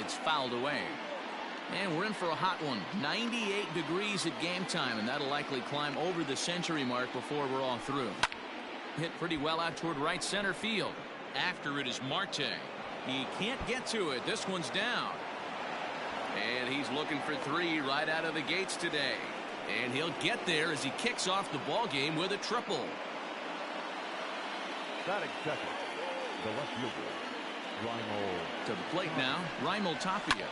it's fouled away. And we're in for a hot one. 98 degrees at game time, and that'll likely climb over the century mark before we're all through. Hit pretty well out toward right center field. After it is Marte. He can't get to it. This one's down. And he's looking for three right out of the gates today. And he'll get there as he kicks off the ball game with a triple. Batting second, the left fielder, Raimel. To the plate now, Raimel Tapia.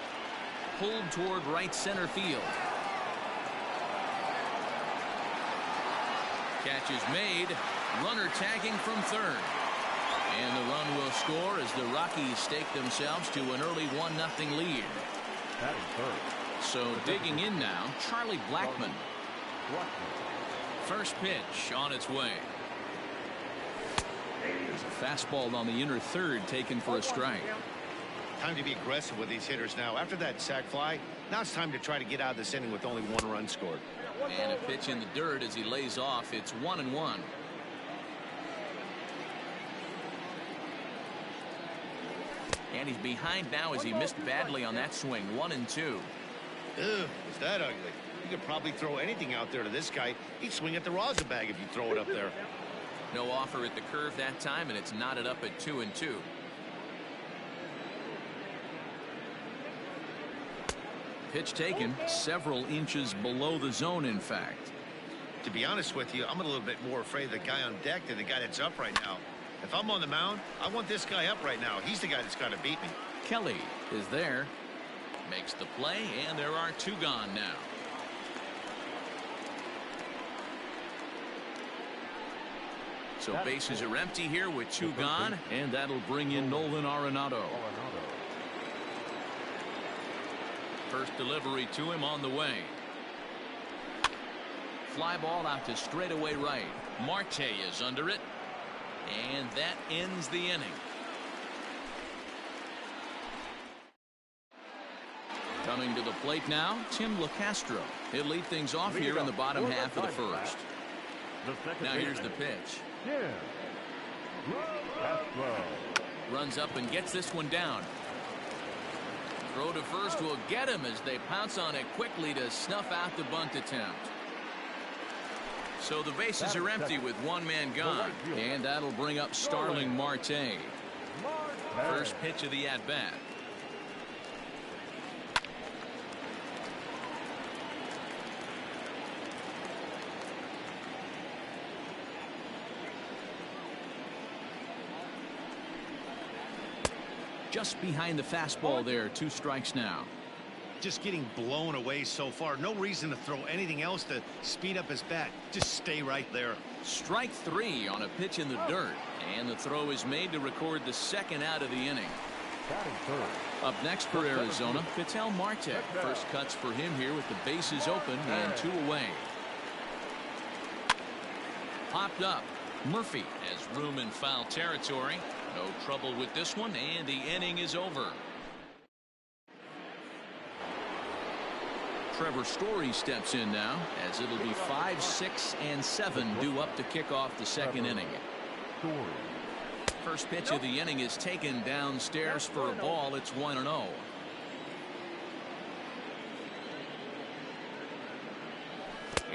Pulled toward right center field. Catch is made. Runner tagging from third. And the run will score as the Rockies stake themselves to an early 1-0 lead. Batting third. So digging in now, Charlie Blackmon. First pitch on its way. There's a fastball on the inner third taken for a strike. Time to be aggressive with these hitters now. After that sac fly, now it's time to try to get out of this inning with only one run scored. And a pitch in the dirt as he lays off. It's 1-1. And he's behind now as he missed badly on that swing. 1-2. Ugh, is that ugly? You could probably throw anything out there to this guy. He'd swing at the rosin bag if you throw it up there. No offer at the curve that time, and it's knotted up at 2-2. Pitch taken several inches below the zone, in fact. To be honest with you, I'm a little bit more afraid of the guy on deck than the guy that's up right now. If I'm on the mound, I want this guy up right now. He's the guy that's got to beat me. Kelly is there. Makes the play, and there are two gone now. So bases are empty here with two gone, and that'll bring in Nolan Arenado. First delivery to him on the way. Fly ball out to straightaway right. Marte is under it, and that ends the inning. Coming to the plate now, Tim LeCastro. He'll lead things off here in the bottom half of the first. Now here's the pitch. Runs up and gets this one down. Throw to first will get him as they pounce on it quickly to snuff out the bunt attempt. So the bases are empty with one man gone, and that'll bring up Starling Marte. First pitch of the at-bat. Just behind the fastball there. 2 strikes now. Just getting blown away so far. No reason to throw anything else to speed up his bat. Just stay right there. Strike 3 on a pitch in the dirt. And the throw is made to record the second out of the inning. Up next for Arizona, Ketel Marte. First cuts for him here with the bases open and 2 away. Popped up. Murphy has room in foul territory. No trouble with this one, and the inning is over. Trevor Story steps in now, as it'll be 5, 6, and 7 due up to kick off the second inning. First pitch of the inning is taken downstairs for a ball. It's 1-0.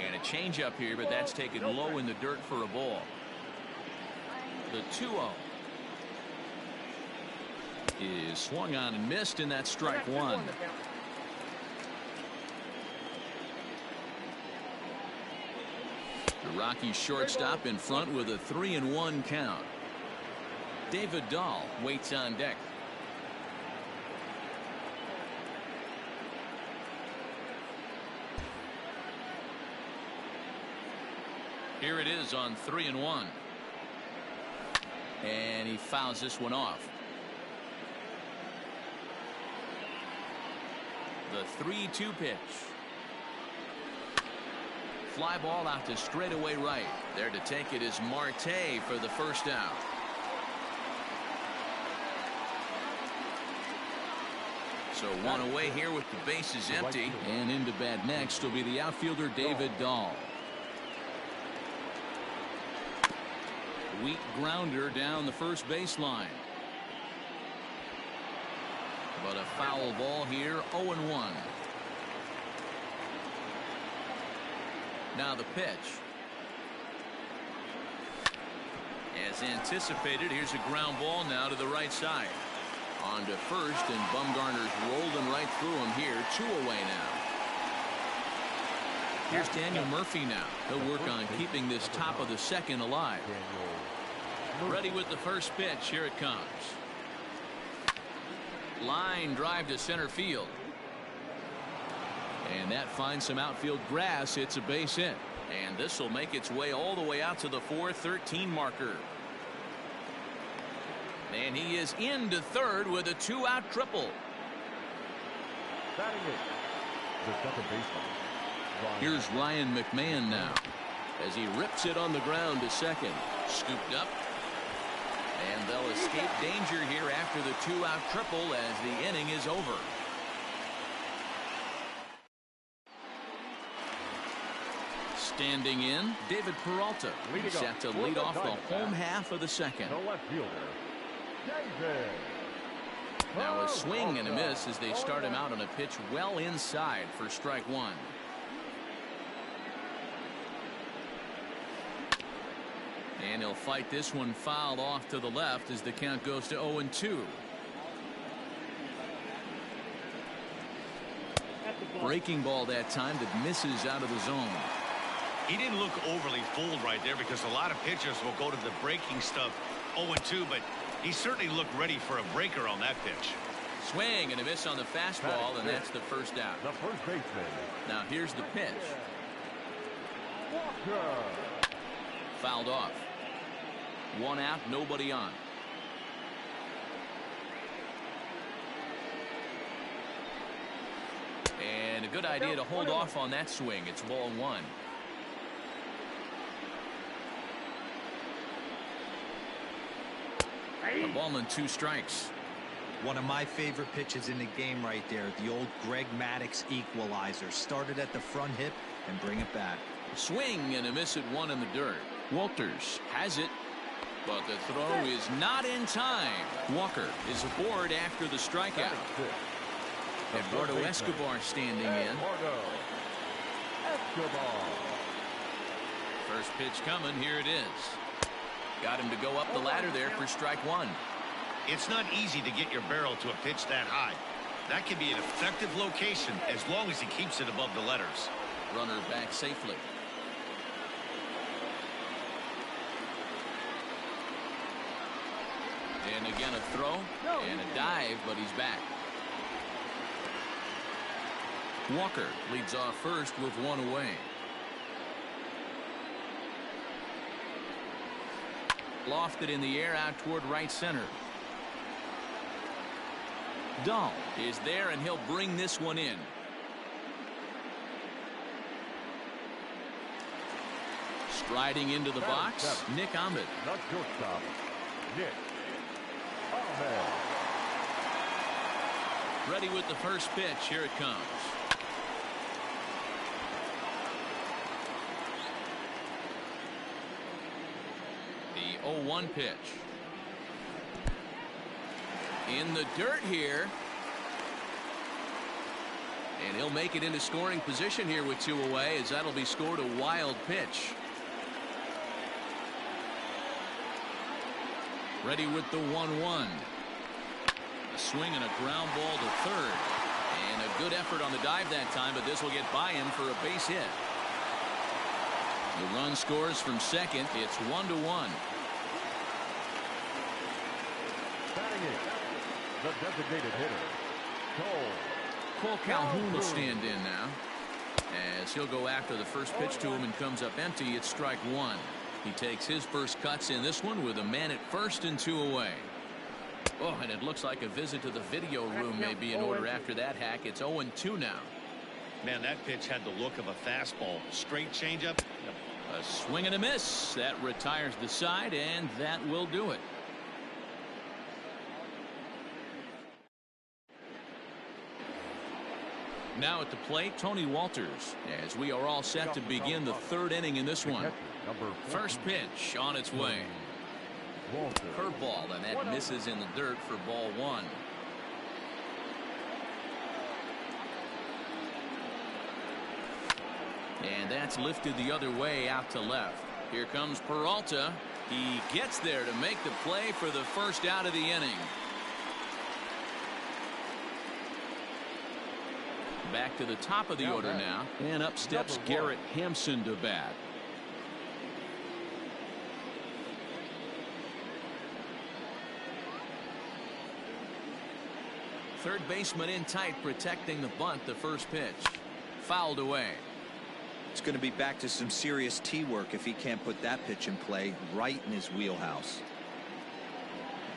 And a changeup here, but that's taken low in the dirt for a ball. The 2-0 is swung on and missed, and that's strike 1. The Rockies shortstop in front with a 3-1 count. David Dahl waits on deck. Here it is on 3-1. And he fouls this one off. The 3-2 pitch. Fly ball out to straightaway right. There to take it is Marte for the first out. So one away here with the bases empty. And into bat next will be the outfielder David Dahl. Weak grounder down the first baseline. But a foul ball here, 0-1. Now the pitch. As anticipated, here's a ground ball now to the right side. On to first, and Bumgarner's rolling right through him here. 2 away now. Here's Daniel Murphy now. He'll work on keeping this top of the second alive. Ready with the first pitch. Here it comes. Line drive to center field. And that finds some outfield grass. It's a base hit. And this will make its way all the way out to the 4-13 marker. And he is into third with a 2-out triple. Batting it, the second baseman. Here's Ryan McMahon now as he rips it on the ground to second. Scooped up. And they'll escape danger here after the 2-out triple as the inning is over. Standing in, David Peralta. He's set to lead off the home half of the second. The left fielder, David. Now a swing and a miss as they start him out on a pitch well inside for strike one. And he'll fight this one fouled off to the left as the count goes to 0-2. Breaking ball that time that misses out of the zone. He didn't look overly fooled right there because a lot of pitchers will go to the breaking stuff 0-2, but he certainly looked ready for a breaker on that pitch. Swing and a miss on the fastball, and that's the first out. The first baseman. Now here's the pitch. Walker. Fouled off. 1 out, nobody on. And a good idea to hold off on that swing. It's ball 1. A ball and 2 strikes. One of my favorite pitches in the game right there. The old Greg Maddux equalizer. Started at the front hip and bring it back. Swing and a miss at 1 in the dirt. Walters has it, but the throw is not in time. Walker is aboard after the strikeout. Eduardo Escobar standing in. First pitch coming. Here it is. Got him to go up the ladder there for strike 1. It's not easy to get your barrel to a pitch that high. That can be an effective location as long as he keeps it above the letters. Runner back safely. And again a throw and a dive, but he's back. Walker leads off first with 1 away. Lofted in the air out toward right center. Dahl is there, and he'll bring this one in. Striding into the box, Nick Ahmed. Not shortstop, Nick Ahmed. Ready with the first pitch. Here it comes. The 0-1 pitch. In the dirt here. And he'll make it into scoring position here with 2 away, as that'll be scored a wild pitch. Ready with the 1-1. A swing and a ground ball to third. And a good effort on the dive that time, but this will get by him for a base hit. The run scores from second. It's 1-1. Batting it, the designated hitter, Cole Calhoun will stand in now, as he'll go after the first pitch to him and comes up empty. It's strike 1. He takes his first cuts in this one with a man at first and 2 away. Oh, and it looks like a visit to the video room may be in order after that hack. It's 0-2 now. Man, that pitch had the look of a fastball. Straight changeup. A swing and a miss. That retires the side, and that will do it. Now at the plate, Tony Walters, as we are all set to begin the 3rd inning in this one. First pitch on its way. Curveball, and that misses in the dirt for ball 1. And that's lifted the other way out to left. Here comes Peralta. He gets there to make the play for the first out of the inning. Back to the top of the order now. And up steps Garrett Hampson to bat. Third baseman in tight, protecting the bunt. The first pitch fouled away. It's going to be back to some serious tee work if he can't put that pitch in play right in his wheelhouse.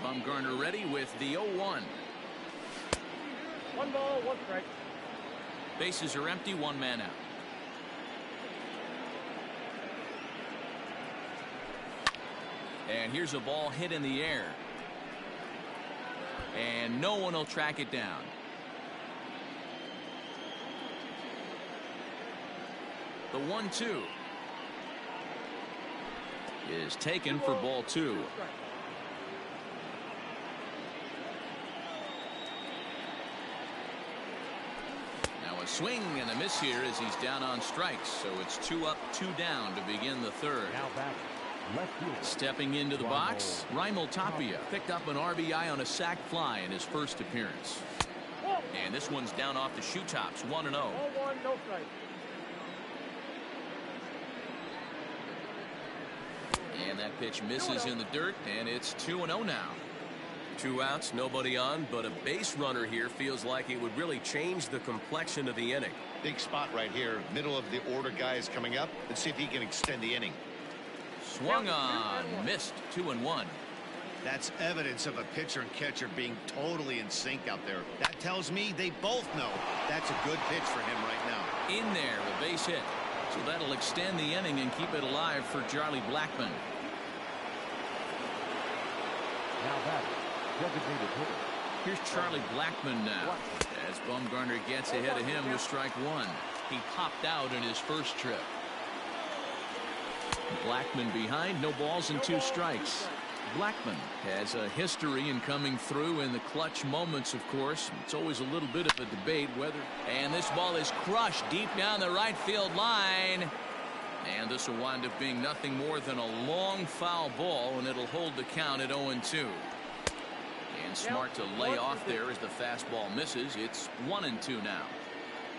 Bumgarner ready with the 0-1. 1 ball, 1 strike. Bases are empty, 1 man out. And here's a ball hit in the air. And no one will track it down. The 1-2 is taken for ball 2. Now a swing and a miss here as he's down on strikes. So it's 2 up, 2 down to begin the third. Now batting, left fielder. Stepping into the box, Raimel Tapia picked up an RBI on a sac fly in his first appearance. And this one's down off the shoe tops, 1-0. 0-1, no strike. And that pitch misses in the dirt, and it's 2-0 now. 2 outs, nobody on, but a base runner here feels like it would really change the complexion of the inning. Big spot right here. Middle of the order guy is coming up. Let's see if he can extend the inning. Swung on, missed, 2-1. That's evidence of a pitcher and catcher being totally in sync out there. That tells me they both know that's a good pitch for him right now. In there, a base hit. So that'll extend the inning and keep it alive for Charlie Blackmon. Now batting, designated hitter. Here's Charlie Blackmon now. As Bumgarner gets ahead of him with strike 1. He popped out in his first trip. Blackmon behind, no balls and 2 strikes. Blackmon has a history in coming through in the clutch moments, of course. It's always a little bit of a debate whether. And this ball is crushed deep down the right field line. And this will wind up being nothing more than a long foul ball, and it'll hold the count at 0-2. And smart to lay off there as the fastball misses. It's 1-2 now.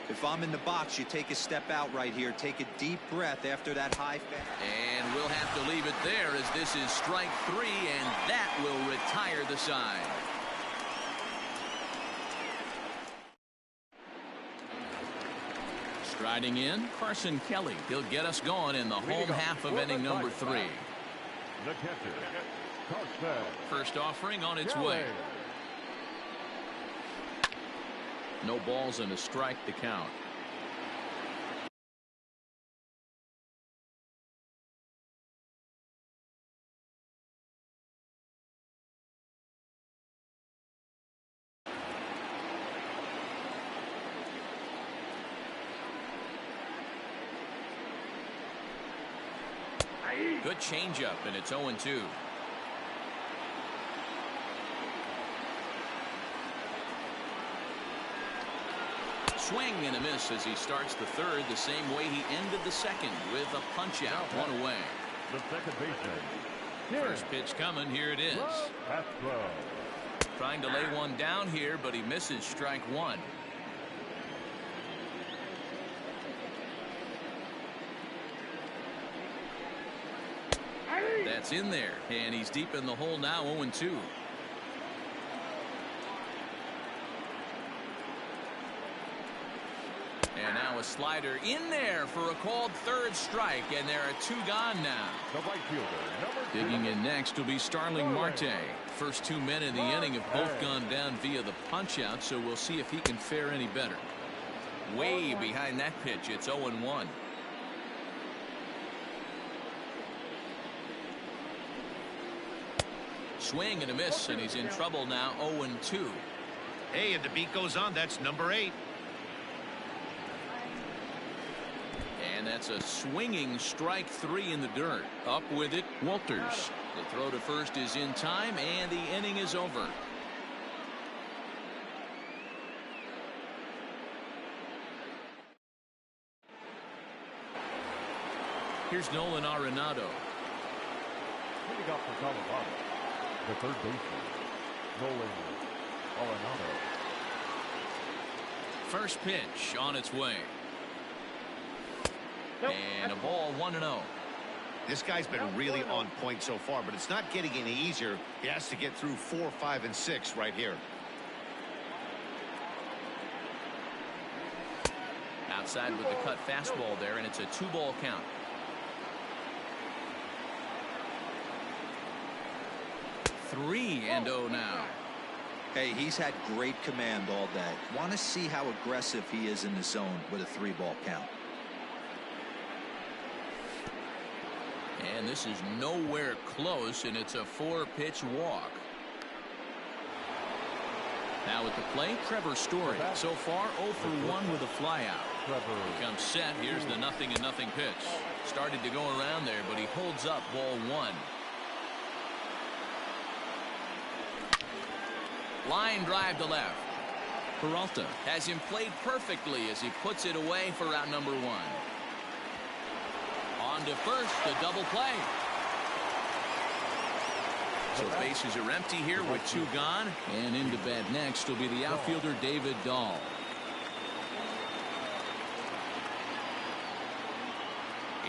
If I'm in the box, you take a step out right here. Take a deep breath after that high fastball. And we'll have to leave it there as this is strike 3, and that will retire the side. Striding in, Carson Kelly. He'll get us going in the home half of inning number 3. The catcher, Carson. First offering on its way. No balls and a strike to count. Good changeup, and it's 0-2. Swing and a miss as he starts the third the same way he ended the second with a punch out, 1 away. The second baseman. First pitch coming, here it is. Castro. Trying to lay one down here, but he misses strike 1. That's in there, and he's deep in the hole now, 0-2. And now a slider in there for a called third strike, and there are 2 gone now. The right fielder, number 2. Digging in next will be Starling Marte. First 2 men in the inning have both gone down via the punch out, so we'll see if he can fare any better. Way behind that pitch, it's 0-1. Swing and a miss, and he's in trouble now, 0-2. Hey, and the beat goes on. That's number 8. And that's a swinging strike 3 in the dirt. Up with it, Walters. The throw to first is in time, and the inning is over. Here's Nolan Arenado. Hitting up for Colorado, the third baseman, Nolan Arenado. First pitch on its way. And a ball 1-0. This guy's been really on point so far, but it's not getting any easier. He has to get through 4, 5, and 6 right here. Outside with the cut fastball there, and it's a 2-ball count. Three and 0 now. Hey, he's had great command all day. Want to see how aggressive he is in the zone with a 3-ball count. And this is nowhere close, and it's a 4-pitch walk. Now at the plate, Trevor Story. So far, 0 for 1 with a flyout. Comes set. Here's the 0-0 pitch. Started to go around there, but he holds up ball 1. Line drive to left. Peralta has him played perfectly as he puts it away for out number 1. On to first, the double play. So bases are empty here with 2 gone. And into bat next will be the outfielder David Dahl.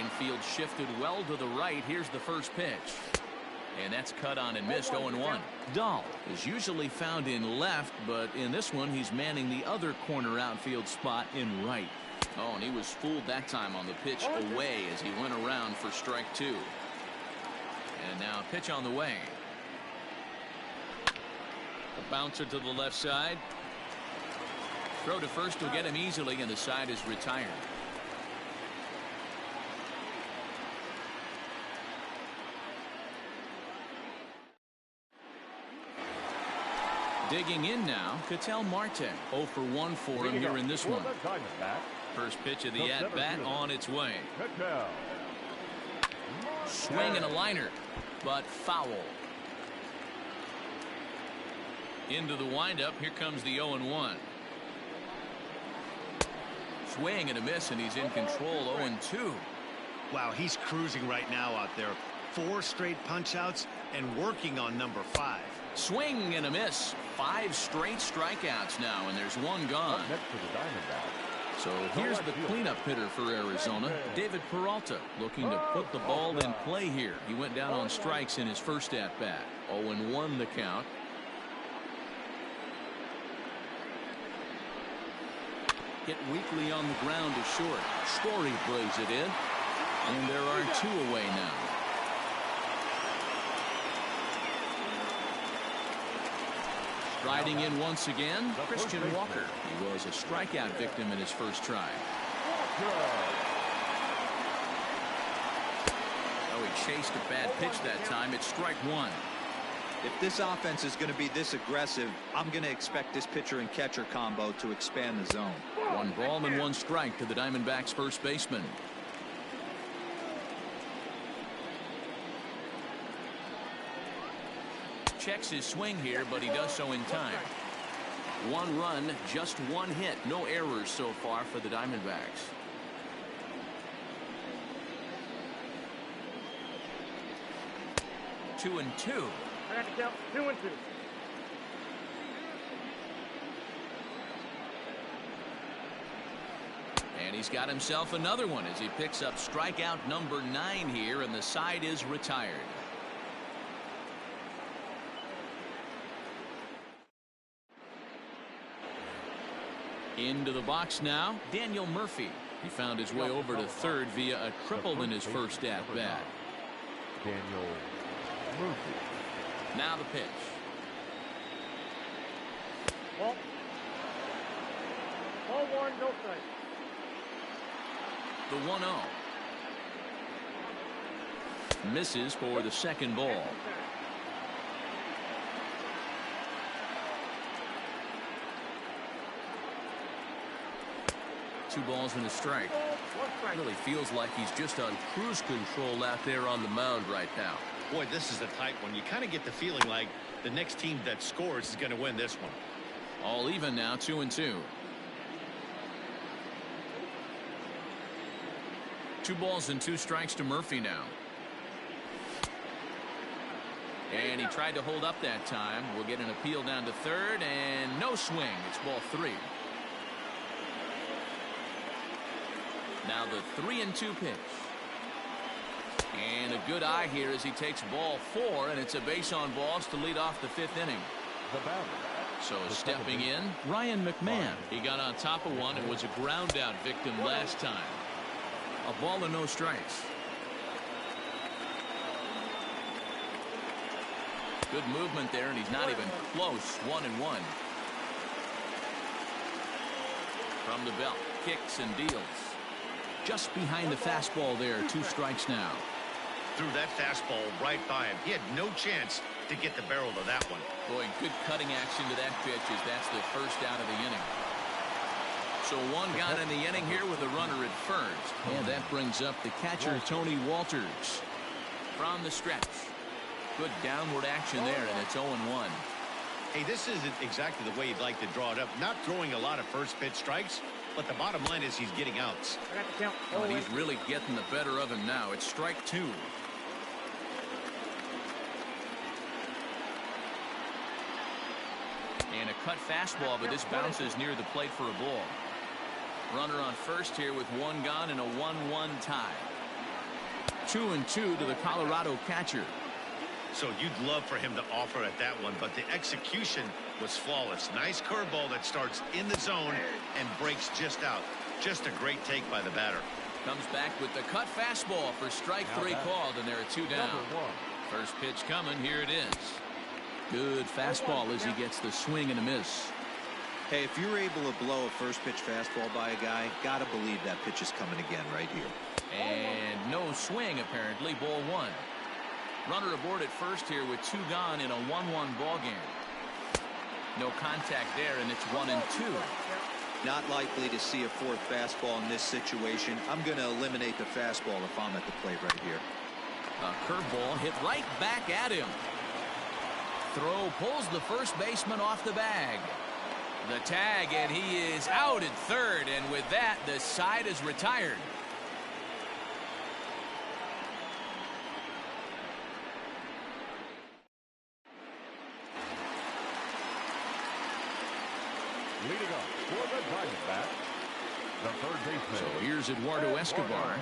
Infield shifted well to the right. Here's the first pitch. And that's cut on and missed. 0-1. Dahl is usually found in left, but in this one he's manning the other corner outfield spot in right. Oh, and he was fooled that time on the pitch away as he went around for strike 2. And now a pitch on the way. A bouncer to the left side. Throw to first will get him easily, and the side is retired. Digging in now, Ketel Marte. 0 for 1 for him here in this one. First pitch of the at-bat on its way. Swing and a liner, but foul. Into the windup. Here comes the 0-1. Swing and a miss, and he's in control. 0-2. Wow, he's cruising right now out there. 4 straight punch-outs and working on number 5. Swing and a miss. 5 straight strikeouts now, and there's 1 gone. Next to the Diamondbacks. So here's the cleanup hitter for Arizona, David Peralta, looking to put the ball in play here. He went down on strikes in his first at-bat. 0-1 the count. Hit weakly on the ground to short. Story brings it in, and there are 2 away now. Striding in once again, Christian Walker. He was a strikeout victim in his first try. Oh, he chased a bad pitch that time. It's strike 1. If this offense is going to be this aggressive, I'm going to expect this pitcher and catcher combo to expand the zone. 1 ball and 1 strike to the Diamondbacks first baseman. Checks his swing here, but he does so in time. 1 run, just 1 hit. No errors so far for the Diamondbacks. Two and 2. I got to count 2 and 2. And he's got himself another one as he picks up strikeout number 9 here, and the side is retired. Into the box now, Daniel Murphy. He found his way over to third via a triple in his first at-bat. Daniel Murphy. Now the pitch. Ball 1, no strike. The 1-0. Misses for the second ball. Two balls and a strike. Really feels like he's just on cruise control out there on the mound right now. Boy, this is a tight one. You kind of get the feeling like the next team that scores is going to win this one. All even now, 2 and 2. 2 balls and 2 strikes to Murphy now. And he tried to hold up that time. We'll get an appeal down to third, and no swing. It's ball 3. Now the 3-2 pitch. And a good eye here as he takes ball 4, and it's a base on balls to lead off the 5th inning. The batter. So stepping in, Ryan McMahon. He got on top of one and was a ground out victim last time. A ball and no strikes. Good movement there, and he's not even close. 1-1. From the belt, kicks and deals. Just behind the fastball there. 2 strikes now. Threw that fastball right by him. He had no chance to get the barrel to that one. Boy, good cutting action to that pitch as that's the first out of the inning. So 1 gone in the inning here with a runner at first. And that brings up the catcher, Tony Walters. From the stretch. Good downward action there, and it's 0-1. Hey, this isn't exactly the way you'd like to draw it up. Not throwing a lot of first pitch strikes, but the bottom line is he's getting outs. I got the count. Oh, and he's really getting the better of him now. It's strike 2. And a cut fastball, but this bounces near the plate for a ball. Runner on first here with 1 gone and a 1-1 tie. 2-2 to the Colorado catcher. So you'd love for him to offer at that one, but the execution was flawless. Nice curveball that starts in the zone and breaks just out. Just a great take by the batter. Comes back with the cut fastball for strike 3 called, and there are 2 down. First pitch coming. Here it is. Good fastball as he gets the swing and a miss. Hey, if you're able to blow a first pitch fastball by a guy, gotta believe that pitch is coming again right here. And no swing, apparently. Ball 1. Runner aboard at first here with 2 gone in a 1-1 ball game. No contact there, and it's 1-2. Not likely to see a 4th fastball in this situation. I'm going to eliminate the fastball if I'm at the plate right here. A curveball hit right back at him. Throw pulls the first baseman off the bag. The tag, and he is out at third, and with that, the side is retired. Leading up for the Diamondbacks, the third baseman. So here's Eduardo Escobar.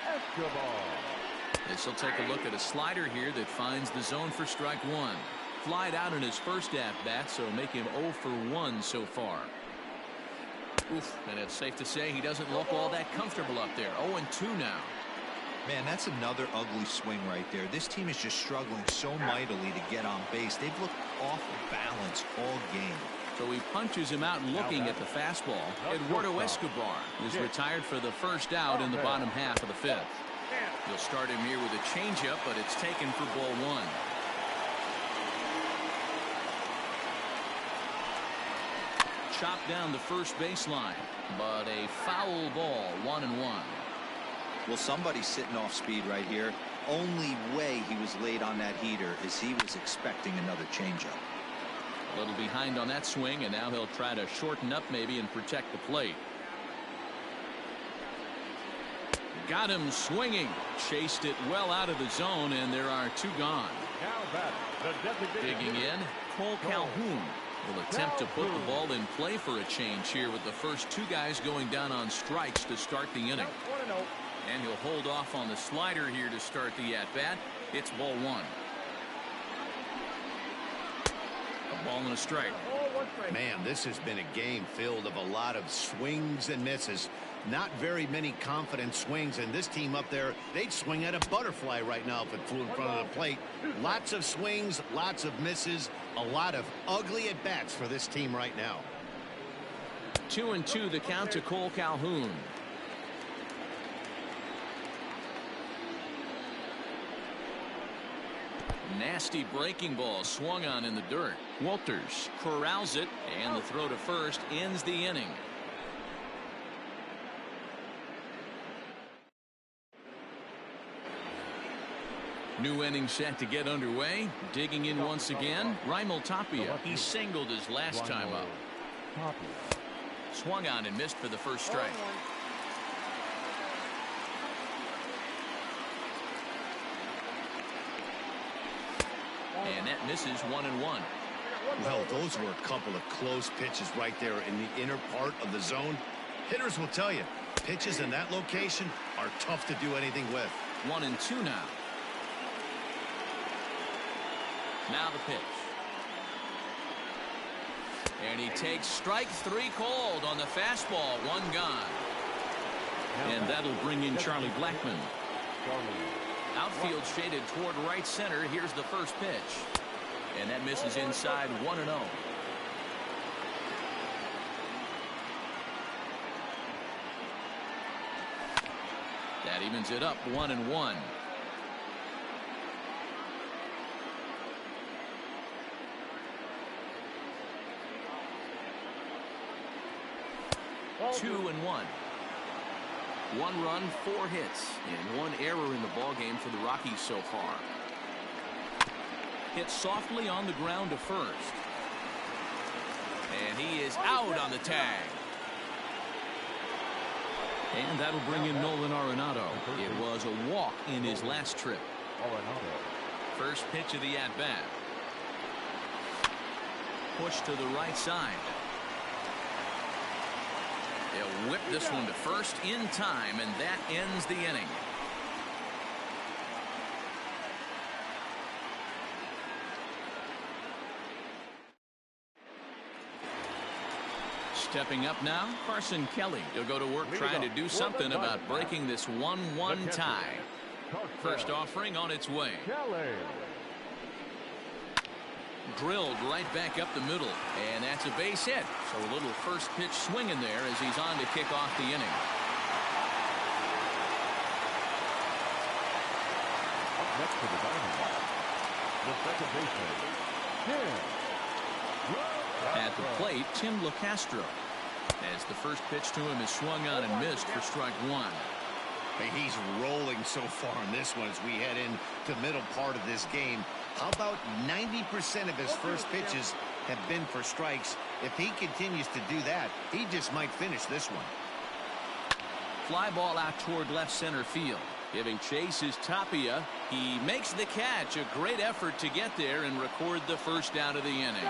Escobar. This will take a look at a slider here that finds the zone for strike 1. Flied out in his first at-bat, so make him 0 for 1 so far. Oof, and it's safe to say he doesn't look all that comfortable up there. 0-2 now. Man, that's another ugly swing right there. This team is just struggling so mightily to get on base. They've looked off balance all game. So he punches him out looking at the fastball. Eduardo Escobar is retired for the first out in the bottom half of the 5th. He'll start him here with a changeup, but it's taken for ball 1. Chopped down the first baseline, but a foul ball. 1-1. Well, somebody's sitting off speed right here. Only way he was late on that heater is he was expecting another changeup. A little behind on that swing, and now he'll try to shorten up maybe and protect the plate. Got him swinging. Chased it well out of the zone, and there are 2 gone. Now batter, the designated Digging in, Cole Calhoun will attempt to put the ball in play for a change here with the first 2 guys going down on strikes to start the inning. And he'll hold off on the slider here to start the at-bat. It's ball 1. A ball and a strike. Man, this has been a game filled of a lot of swings and misses. Not very many confident swings, and this team up there, they'd swing at a butterfly right now if it flew in front of the plate. Lots of swings, lots of misses, a lot of ugly at-bats for this team right now. 2-2 the count to Cole Calhoun. Nasty breaking ball swung on in the dirt. Walters corrals it, and the throw to first ends the inning. New inning set to get underway. Digging in once again, Raimel Tapia. He singled his last time up. Swung on and missed for the first strike. And that misses 1-1. Well, those were a couple of close pitches right there in the inner part of the zone. Hitters will tell you, pitches in that location are tough to do anything with. 1-2 now. Now the pitch. And he takes strike 3 called on the fastball. 1 gone. And that'll bring in Charlie Blackmon. Outfield shaded toward right center. Here's the first pitch. And that misses inside 1-0. That evens it up 1-1. Two and 1. 1 run, 4 hits, and 1 error in the ballgame for the Rockies so far. Hit softly on the ground to first. And he is out on the tag. And that'll bring in Nolan Arenado. It was a walk in his last trip. First pitch of the at-bat. Push to the right side. They'll whip this one to first in time, and that ends the inning. Stepping up now, Carson Kelly. He'll go to work trying to do something about breaking this 1-1 tie. First offering on its way. Drilled right back up the middle, and that's a base hit. So a little first pitch swing in there as he's on to kick off the inning. Up next to the Diamondbacks, the second baseman, At the plate, Tim LeCastro. As the first pitch to him is swung on and missed for strike 1. Hey, he's rolling so far in this one as we head into the middle part of this game. How about 90% of his first pitches have been for strikes? If he continues to do that, he just might finish this one. Fly ball out toward left center field. Giving chase is Tapia. He makes the catch. A great effort to get there and record the first out of the inning.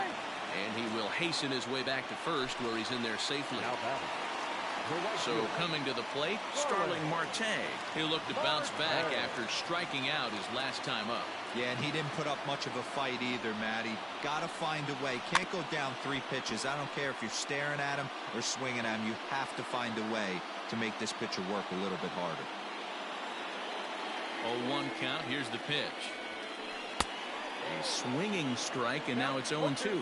And he will hasten his way back to first, where he's in there safely. So coming to the plate, Starling Marte. He'll look to bounce back after striking out his last time up. Yeah, and he didn't put up much of a fight either, Matty. Got to find a way. Can't go down 3 pitches. I don't care if you're staring at him or swinging at him. You have to find a way to make this pitcher work a little bit harder. 0-1 count. Here's the pitch. A swinging strike, and now it's 0-2.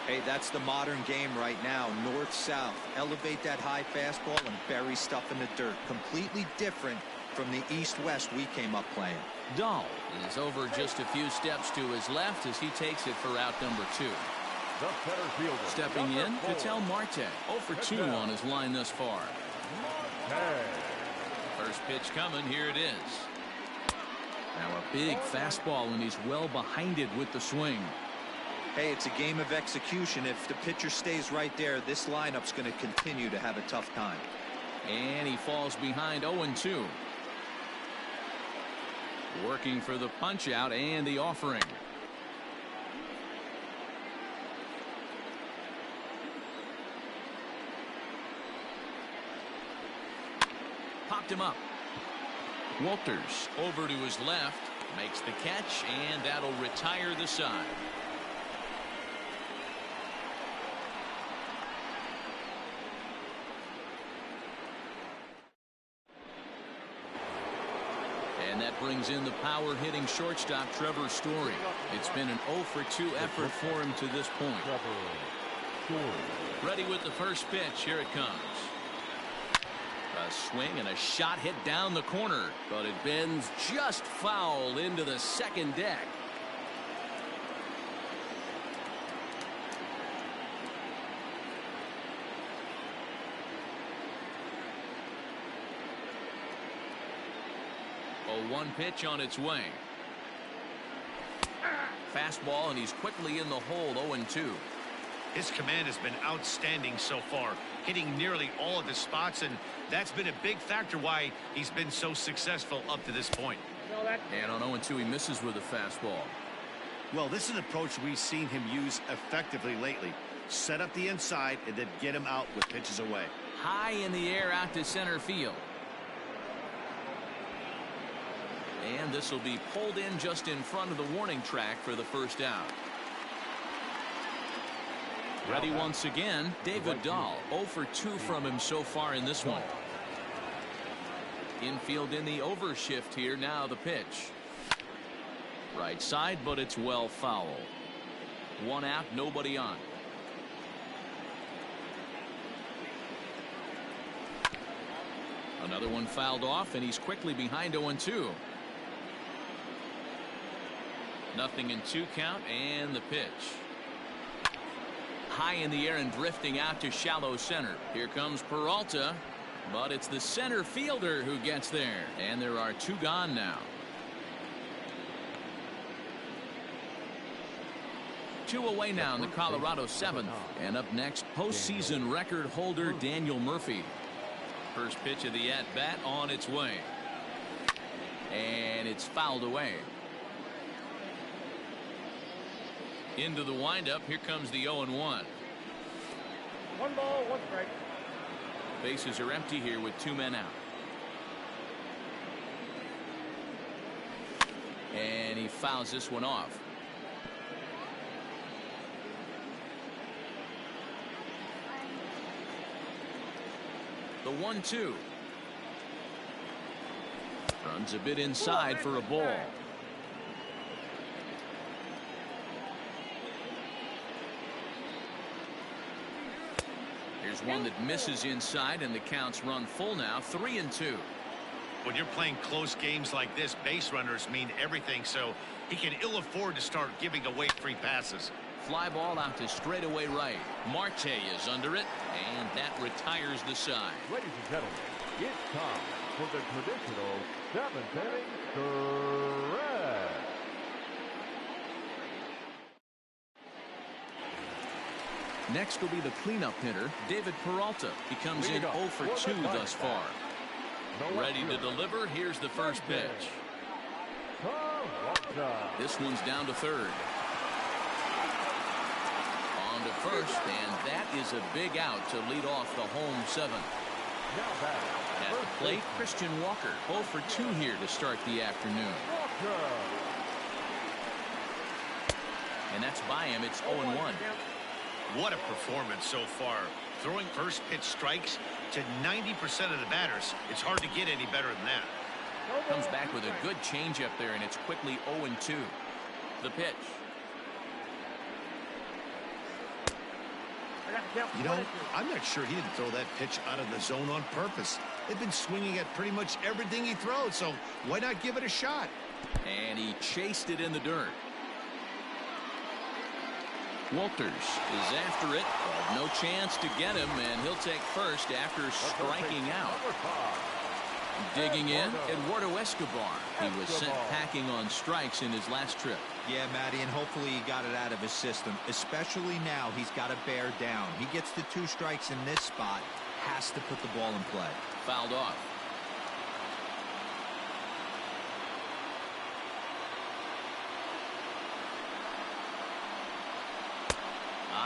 Hey, that's the modern game right now. North-south. Elevate that high fastball and bury stuff in the dirt. Completely different from the east-west we came up playing. Dahl is over just a few steps to his left as he takes it for out number 2. the center fielder. Stepping in, Ketel Marte. 0 for 2 on his line thus far. First pitch coming. Here it is. Now a big fastball, and he's well behind it with the swing. Hey, it's a game of execution. If the pitcher stays right there, this lineup's going to continue to have a tough time. And he falls behind 0-2. Working for the punch out and the offering. Popped him up. Walters over to his left, makes the catch, and that'll retire the side. And that brings in the power-hitting shortstop, Trevor Story. It's been an 0 for 2 effort for him to this point. Ready with the first pitch. Here it comes. A swing and a shot hit down the corner, but it bends just foul into the second deck. A 1 pitch on its way. Fastball, and he's quickly in the hole. 0-2. His command has been outstanding so far, hitting nearly all of his spots, and that's been a big factor why he's been so successful up to this point. And on 0-2, he misses with a fastball. Well, this is an approach we've seen him use effectively lately. Set up the inside and then get him out with pitches away. High in the air out to center field. And this will be pulled in just in front of the warning track for the first out. Ready once again, David Dahl. 0 for 2 from him so far in this one. Infield in the overshift here. Now the pitch. Right side, but it's well foul. 1 out, nobody on. Another one fouled off, and he's quickly behind 0-2. Nothing in 2 count, and the pitch. High in the air and drifting out to shallow center. Here comes Peralta, but it's the center fielder who gets there, and there are 2 gone now. 2 away now in the Colorado 7th. And up next, postseason record holder Daniel Murphy. First pitch of the at-bat on its way. And it's fouled away. Into the windup. Here comes the 0-1. 1 ball, 1 strike. Bases are empty here with 2 men out. And he fouls this one off. The 1-2. Runs a bit inside for a ball. Here's one that misses inside, and the count's run full now. 3-2. When you're playing close games like this, base runners mean everything, so he can ill afford to start giving away free passes. Fly ball out to straightaway right. Marte is under it, and that retires the side. Ladies and gentlemen, it's time for the traditional 7th inning stretch. Next will be the cleanup hitter, David Peralta. He comes in 0 for 2 thus far. Ready to deliver. Here's the first pitch. This one's down to third. On to first, and that is a big out to lead off the home 7th. At the plate, Christian Walker. 0 for 2 here to start the afternoon. And that's by him. It's 0-1. What a performance so far. Throwing first pitch strikes to 90% of the batters. It's hard to get any better than that. Comes back with a good changeup there, and it's quickly 0-2. The pitch. You know, I'm not sure he didn't throw that pitch out of the zone on purpose. They've been swinging at pretty much everything he throws, so why not give it a shot? And he chased it in the dirt. Walters is after it. No chance to get him, and he'll take first after striking out. Digging in, Eduardo Escobar. He was sent packing on strikes in his last trip. Yeah, Matty, and hopefully he got it out of his system. Especially now, he's got to bear down. He gets the 2 strikes in this spot, has to put the ball in play. Fouled off.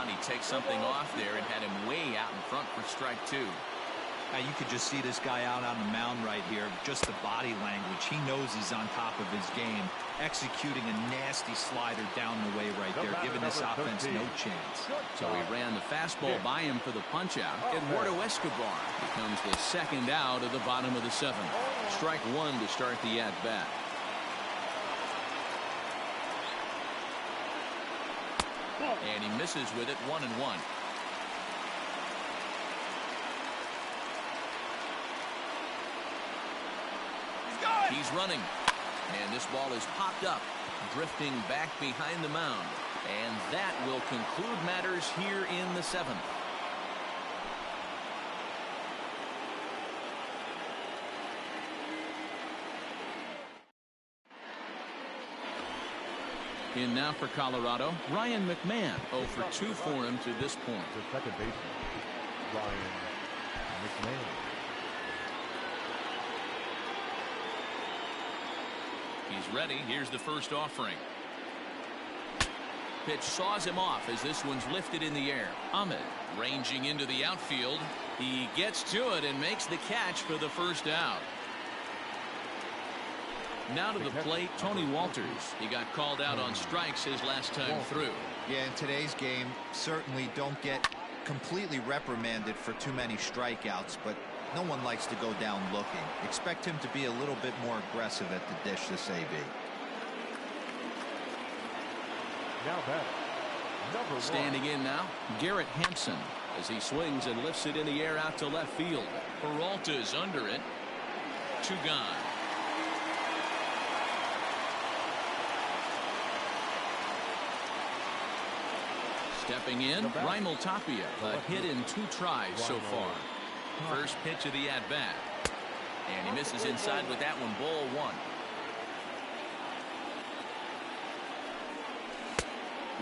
And he takes something off there and had him way out in front for strike 2. Now you could just see this guy out on the mound right here. Just the body language. He knows he's on top of his game. Executing a nasty slider down the way right there, giving this offense no chance. So he ran the fastball by him for the punch-out. Eduardo Escobar becomes the second out of the bottom of the 7th. Strike 1 to start the at-bat. And he misses with it. 1-1. He's running, and this ball is popped up, drifting back behind the mound, and that will conclude matters here in the 7th. In now for Colorado, Ryan McMahon. 0 for 2 for him to this point. The second baseman, Ryan McMahon. He's ready. Here's the first offering. pitch saws him off as this one's lifted in the air. Ahmed ranging into the outfield. He gets to it and makes the catch for the first out. Now to the plate, Tony Walters. He got called out on strikes his last time through. Yeah, in today's game, certainly don't get completely reprimanded for too many strikeouts, but no one likes to go down looking. Expect him to be a little bit more aggressive at the dish this AB. Now batting, number 1. Standing in now, Garrett Hampson as he swings and lifts it in the air out to left field. Peralta's under it. 2 gone. Stepping in, Raimel Tapia, a hit in 2 tries so far. First pitch of the at-bat. And he misses inside with that one, ball 1.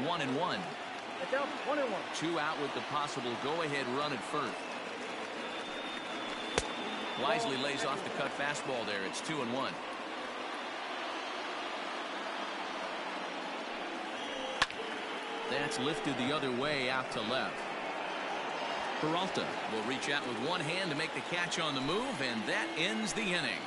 1-1. Get down, 1-1. 2 out with the possible go-ahead run at first. Wisely lays off the cut fastball there. It's 2-1. That's lifted the other way out to left. Peralta will reach out with one hand to make the catch on the move, and that ends the inning.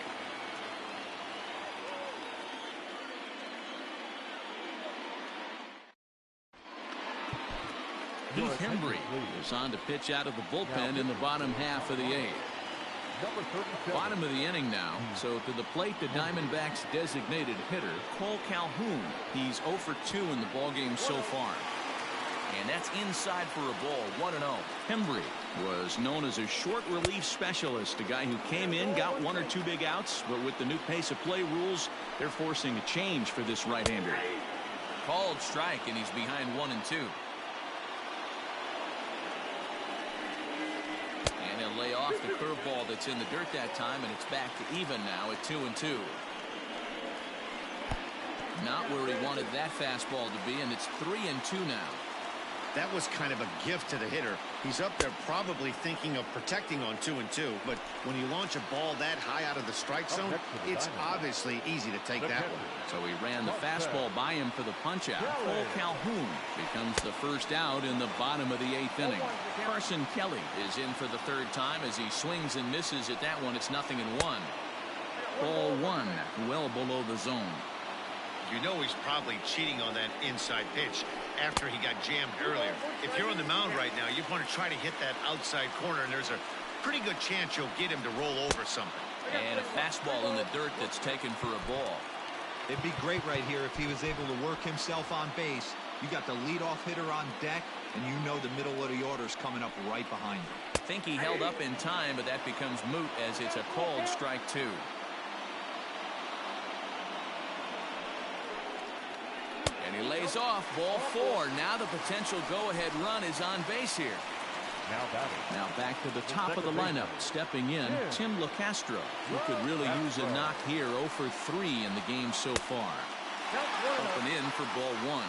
Heath Hembry is on to pitch out of the bullpen in the bottom half of the 8th. Bottom of the inning now, so to the plate the Diamondbacks designated hitter Cole Calhoun. He's 0 for 2 in the ballgame so far. And that's inside for a ball, 1-0. Hembry was known as a short relief specialist, a guy who came in, got 1 or 2 big outs, but with the new pace of play rules, they're forcing a change for this right-hander. Called strike, and he's behind 1-2. And he'll lay off the curveball that's in the dirt that time, and it's back to even now at 2-2. Not where he wanted that fastball to be, and it's 3-2 now. That was kind of a gift to the hitter. He's up there probably thinking of protecting on 2-2, but when you launch a ball that high out of the strike zone, it's obviously easy to take that one. So he ran the fastball by him for the punch out. Cole Calhoun becomes the first out in the bottom of the 8th inning. Carson Kelly is in for the 3rd time as he swings and misses at that one. It's 0-1. Ball 1, well below the zone. You know he's probably cheating on that inside pitch after he got jammed earlier. If you're on the mound right now, you want to try to hit that outside corner, and there's a pretty good chance you'll get him to roll over something. And a fastball in the dirt that's taken for a ball. It'd be great right here if he was able to work himself on base. You got the leadoff hitter on deck, and you know the middle of the order's coming up right behind him. I think he held up in time, but that becomes moot as it's a called strike 2. And he lays off, ball 4. Now the potential go-ahead run is on base here. Now back to the top of the lineup. Stepping in, Tim LeCastro, who could really use a knock here. 0 for 3 in the game so far. Up and in for ball 1.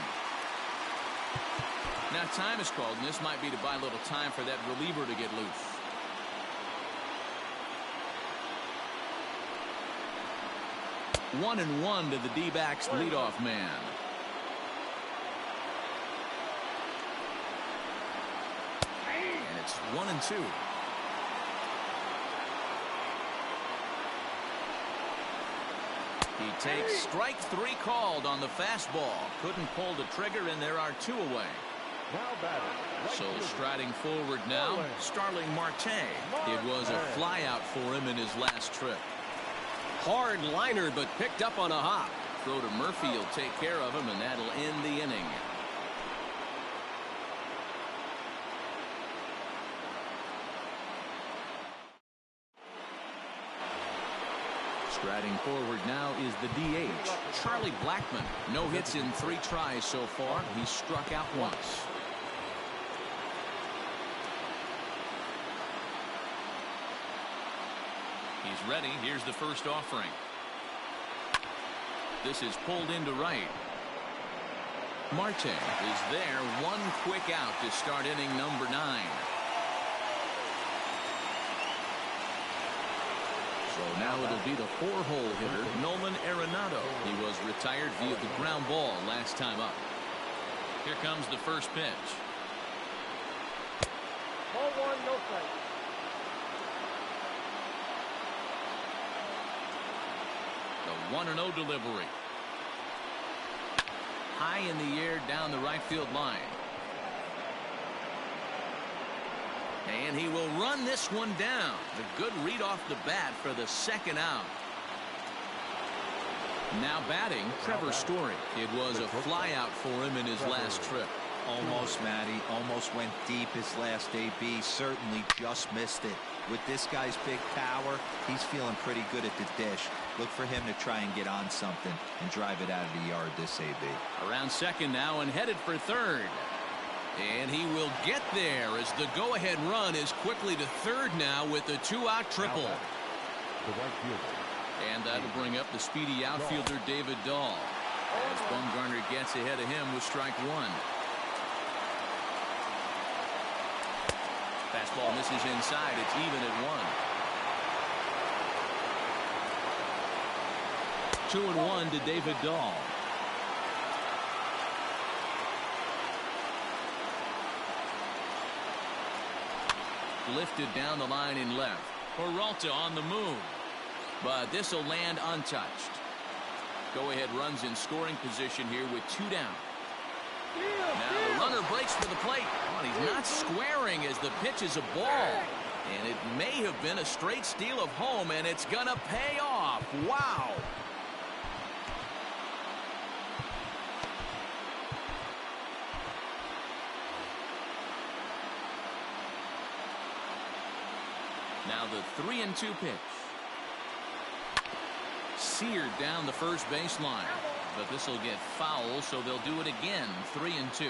Now time is called, and this might be to buy a little time for that reliever to get loose. One and 1 to the D-backs leadoff man. And it's 1-2. He takes strike 3 called on the fastball. Couldn't pull the trigger, and there are 2 away. So striding forward now, Starling Marte. It was a flyout for him in his last trip. Hard liner, but picked up on a hop. Throw to Murphy will take care of him, and that'll end the inning. Striding forward now is the DH, Charlie Blackmon. No hits in 3 tries so far. He's struck out once. He's ready. Here's the first offering. This is pulled into right. Marte is there. 1 quick out to start inning number 9. So now it'll be the 4-hole hitter, Nolan Arenado. He was retired via the ground ball last time up. Here comes the first pitch. Ball one, no strike. The 1-0 delivery. High in the air down the right field line. And he will run this one down. A good read off the bat for the second out. Now batting, Trevor Story. It was a fly out for him in his last trip. Almost, Matty. Almost went deep his last AB. Certainly just missed it. With this guy's big power, he's feeling pretty good at the dish. Look for him to try and get on something and drive it out of the yard this AB. Around second now and headed for third. And he will get there as the go-ahead run is quickly to third now with the two-out triple. The right fielder. And that'll bring up the speedy outfielder David Dahl as Bumgarner gets ahead of him with strike one. Fastball misses inside. It's even at 1. 2-1 to David Dahl. Lifted down the line in left. Peralta on the move. But this will land untouched. Go-ahead runs in scoring position here with 2 down. Now the runner breaks for the plate. But he's not squaring as the pitch is a ball. And it may have been a straight steal of home, and it's going to pay off. Wow. Now the 3-2 pitch. Seared down the first baseline. But this will get foul, so they'll do it again. 3-2.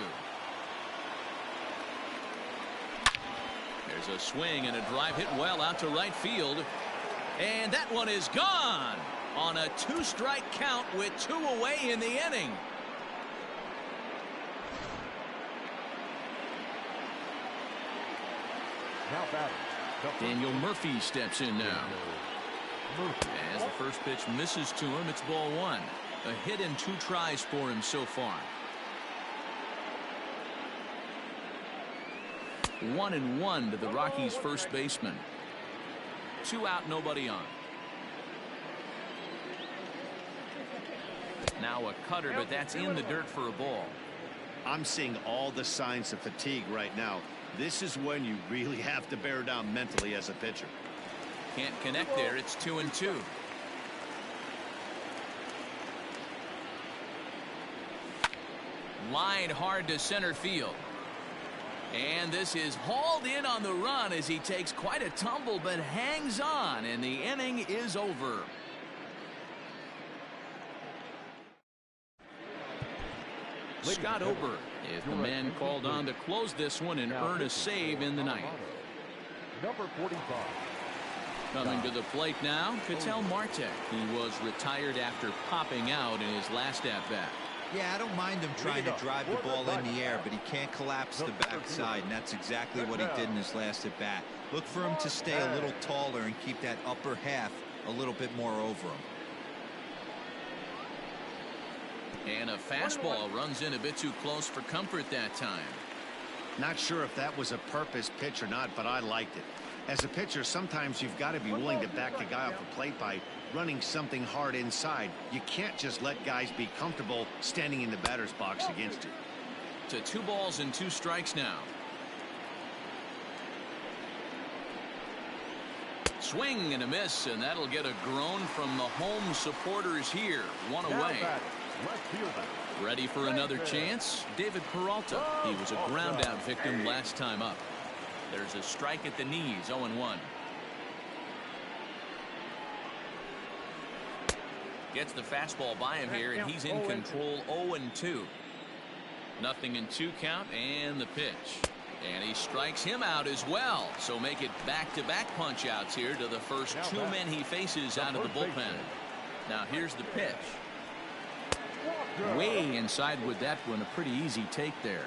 There's a swing and a drive hit well out to right field. And that one is gone on a 2-strike count with 2 away in the inning. Now batting. Daniel Murphy steps in now. As the first pitch misses to him, it's ball 1. A hit and 2 tries for him so far. 1-1 to the Rockies' first baseman. 2 out, nobody on. Now a cutter, but that's in the dirt for a ball. I'm seeing all the signs of fatigue right now. This is when you really have to bear down mentally as a pitcher. Can't connect there. It's 2-2. Line hard to center field. And this is hauled in on the run as he takes quite a tumble but hangs on, and the inning is over. Scott Ober is the man called on to close this one and earn a save in the ninth. Number 45. Coming to the plate now, Ketel Marte. He was retired after popping out in his last at-bat. Yeah, I don't mind him trying to drive the ball in the air, but he can't collapse the backside, and that's exactly what he did in his last at-bat. Look for him to stay a little taller and keep that upper half a little bit more over him. And a fastball runs in a bit too close for comfort that time. Not sure if that was a purpose pitch or not, but I liked it. As a pitcher, sometimes you've got to be willing to back the guy off the plate by running something hard inside. You can't just let guys be comfortable standing in the batter's box against you. To 2 balls and 2 strikes now. Swing and a miss, and that'll get a groan from the home supporters here. 1 away. Ready for another chance? David Peralta. He was a ground-out victim last time up. There's a strike at the knees. 0-1. Gets the fastball by him here, and he's in control. 0-2. Nothing in 2 count, and the pitch. And he strikes him out as well. So make it back-to-back punch-outs here to the first 2 men he faces out of the bullpen. Now here's the pitch. Way inside with that one. A pretty easy take there.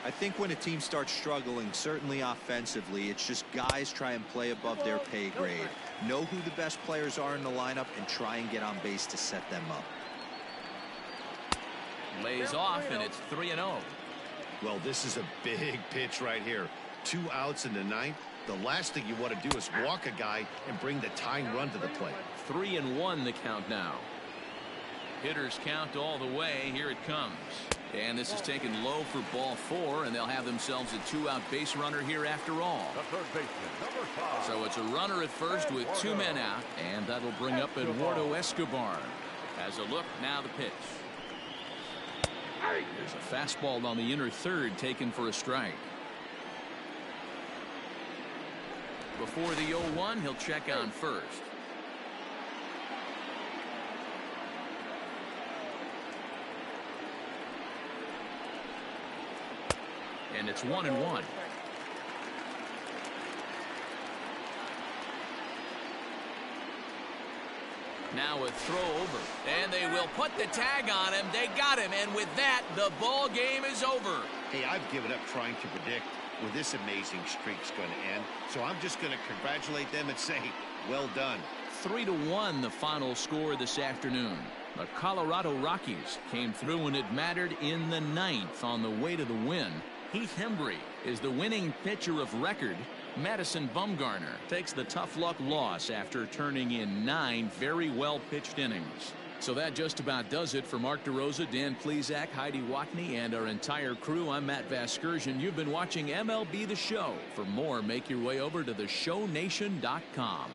I think when a team starts struggling, certainly offensively, it's just guys try and play above their pay grade. Know who the best players are in the lineup and try and get on base to set them up. Lays off, and it's 3-0. Well, this is a big pitch right here. 2 outs in the ninth. The last thing you want to do is walk a guy and bring the tying run to the plate. 3-1 the count now. Hitters count all the way. Here it comes. And this is taken low for ball 4, and they'll have themselves a 2-out base runner here after all. The third baseman, number 5. So it's a runner at first with 2 men out, and that'll bring up Eduardo Escobar. As a look, now the pitch. There's a fastball on the inner third taken for a strike. Before the 0-1, he'll check on first. And it's 1-1. Now a throw over, and they will put the tag on him. They got him, and with that, the ball game is over. Hey, I've given up trying to predict where this amazing streak's going to end, so I'm just going to congratulate them and say, well done. 3-1 the final score this afternoon. The Colorado Rockies came through when it mattered in the ninth on the way to the win. Heath Hembree is the winning pitcher of record. Madison Bumgarner takes the tough luck loss after turning in 9 very well pitched innings. So that just about does it for Mark DeRosa, Dan Plesac, Heidi Watney, and our entire crew. I'm Matt Vasgersian. You've been watching MLB The Show. For more, make your way over to theshownation.com.